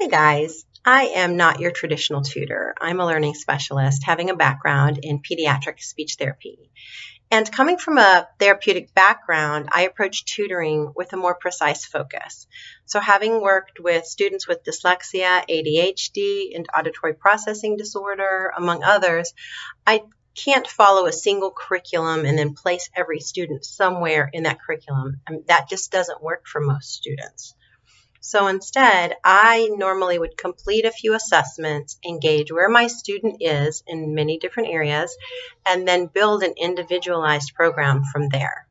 Hey guys, I am not your traditional tutor. I'm a learning specialist having a background in pediatric speech therapy. And coming from a therapeutic background, I approach tutoring with a more precise focus. So having worked with students with dyslexia, ADHD, and auditory processing disorder, among others, I can't follow a single curriculum and then place every student somewhere in that curriculum. That just doesn't work for most students. So instead, I normally would complete a few assessments, engage where my student is in many different areas, and then build an individualized program from there.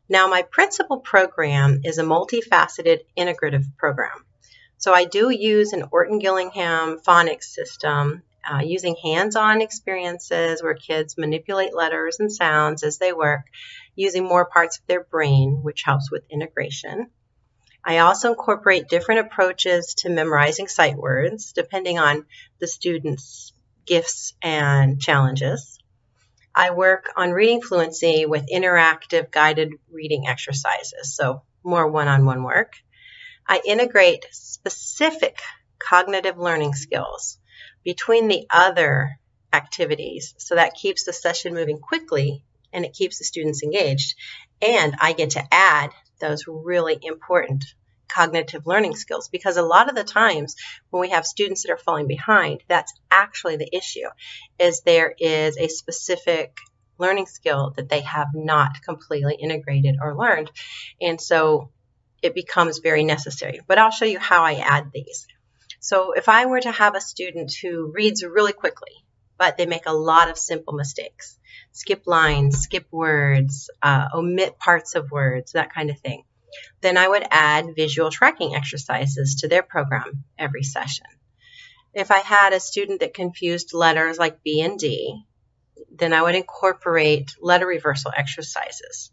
Now, my principal program is a multifaceted integrative program. So I do use an Orton-Gillingham phonics system using hands-on experiences where kids manipulate letters and sounds as they work, using more parts of their brain, which helps with integration. I also incorporate different approaches to memorizing sight words depending on the student's gifts and challenges. I work on reading fluency with interactive guided reading exercises, so more one-on-one work. I integrate specific cognitive learning skills between the other activities, so that keeps the session moving quickly and it keeps the students engaged. And I get to add those really important cognitive learning skills, because a lot of the times when we have students that are falling behind, that's actually the issue, is there is a specific learning skill that they have not completely integrated or learned, and so it becomes very necessary. But I'll show you how I add these. So if I were to have a student who reads really quickly, but they make a lot of simple mistakes, skip lines, skip words, omit parts of words, that kind of thing, then I would add visual tracking exercises to their program every session. If I had a student that confused letters like B and D, then I would incorporate letter reversal exercises.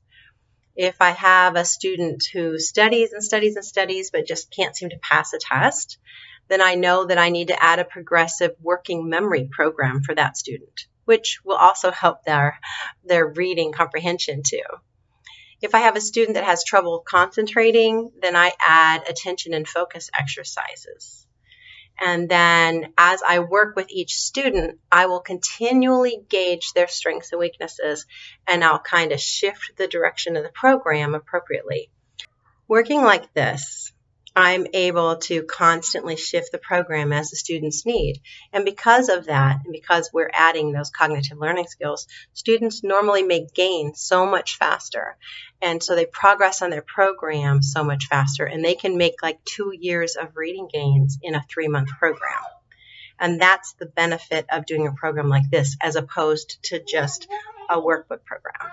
If I have a student who studies and studies and studies but just can't seem to pass a test, then I know that I need to add a progressive working memory program for that student, which will also help their reading comprehension too. If I have a student that has trouble concentrating, then I add attention and focus exercises. And then as I work with each student, I will continually gauge their strengths and weaknesses, and I'll kind of shift the direction of the program appropriately. Working like this, I'm able to constantly shift the program as the students need. And because of that, and because we're adding those cognitive learning skills, students normally make gains so much faster. And so they progress on their program so much faster, and they can make like 2 years of reading gains in a 3-month program. And that's the benefit of doing a program like this as opposed to just a workbook program.